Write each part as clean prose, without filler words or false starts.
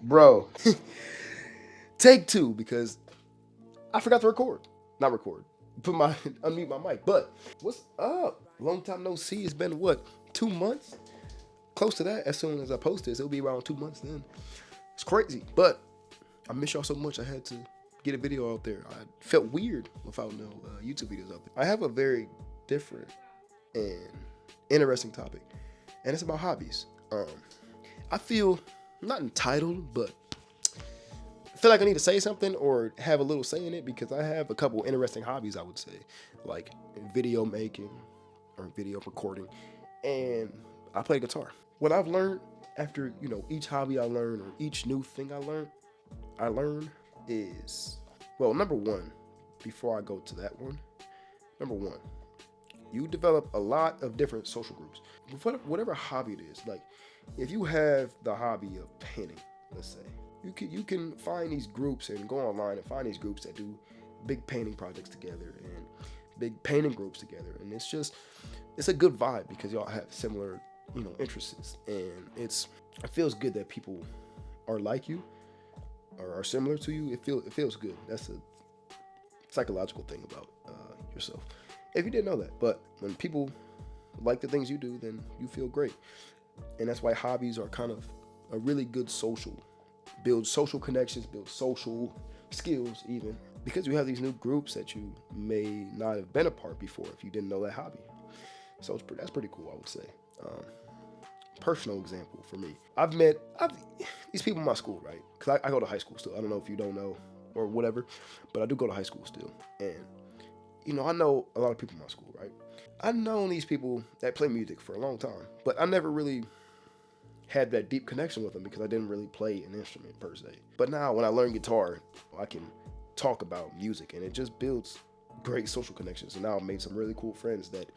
Bro, take two because I forgot to record. Not record. Put my unmute my mic. But what's up? Long time no see. It's been what, 2 months? Close to that. As soon as I post this, it'll be around 2 months then. It's crazy. But I miss y'all so much. I had to get a video out there. I felt weird without no YouTube videos out there. I have a very different and interesting topic, and it's about hobbies. I feel not entitled, but I feel like I need to say something or have a little say in it because I have a couple interesting hobbies, I would say, like video making or video recording, and I play guitar. What I've learned after, each hobby I learn or each new thing I learn is, well, number one, before I go to that one, number one, you develop a lot of different social groups. Whatever hobby it is, like if you have the hobby of painting, let's say, you can find these groups and go online and find these groups that do big painting projects together and big painting groups together, and it's a good vibe because y'all have similar interests, and it feels good that people are like you or are similar to you. It feels good. That's a psychological thing about yourself. If you didn't know that, but when people like the things you do, then you feel great, and that's why hobbies are kind of a really good build social connections, build social skills, even because you have these new groups that you may not have been a part before if you didn't know that hobby. So that's pretty cool, I would say. Personal example for me, I've met these people in my school, right? Because I go to high school still. I don't know if you don't know or whatever, but I do go to high school still, and I know a lot of people in my school, right? I've known these people that play music for a long time, but I never really had that deep connection with them because I didn't really play an instrument per se. But now when I learn guitar, I can talk about music, and it just builds great social connections. And now I've made some really cool friends that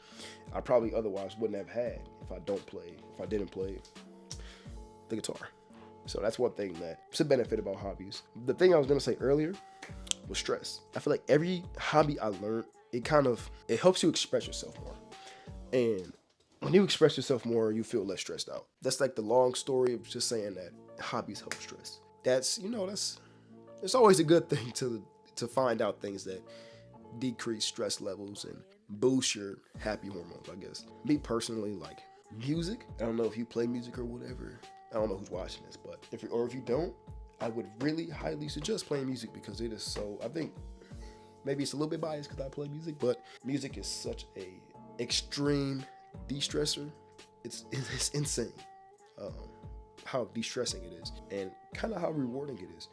I probably otherwise wouldn't have had if I didn't play the guitar. So that's one thing that's a benefit about hobbies. The thing I was gonna say earlier was stress. I feel like every hobby I learned, it helps you express yourself more. And when you express yourself more, you feel less stressed out. That's like the long story of just saying that hobbies help stress. That's it's always a good thing to find out things that decrease stress levels and boost your happy hormones, I guess. Me personally, like music. I don't know if you play music or whatever. I don't know who's watching this, but if you don't, I would really highly suggest playing music because it is so. I think maybe it's a little bit biased because I play music, but music is such a extreme de-stressor. It's insane how de-stressing it is and kind of how rewarding it is.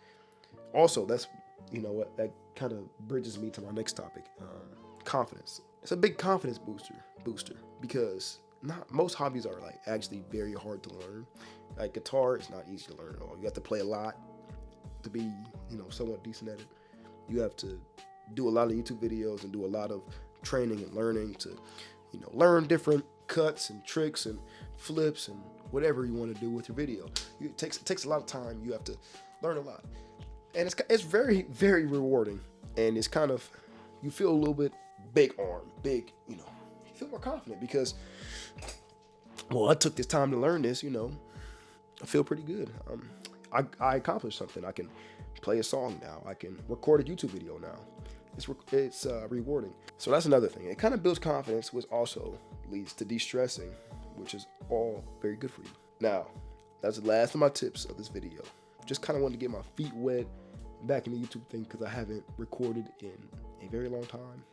Also, that's what that kind of bridges me to my next topic, confidence. It's a big confidence booster because not most hobbies are like actually very hard to learn. Like guitar is not easy to learn at all. You have to play a lot to be somewhat decent at it. You have to do a lot of YouTube videos and do a lot of training and learning to learn different cuts and tricks and flips and whatever you want to do with your video. It takes a lot of time. You have to learn a lot, and it's very, very rewarding. And it's kind of, you feel a little bit big. You feel more confident because, well, I took this time to learn this. I feel pretty good. I accomplished something. I can play a song now. I can record a YouTube video now. It's rewarding. So that's another thing. It kind of builds confidence, which also leads to de-stressing, which is all very good for you. Now, that's the last of my tips of this video. Just kind of wanted to get my feet wet back in the YouTube thing because I haven't recorded in a very long time.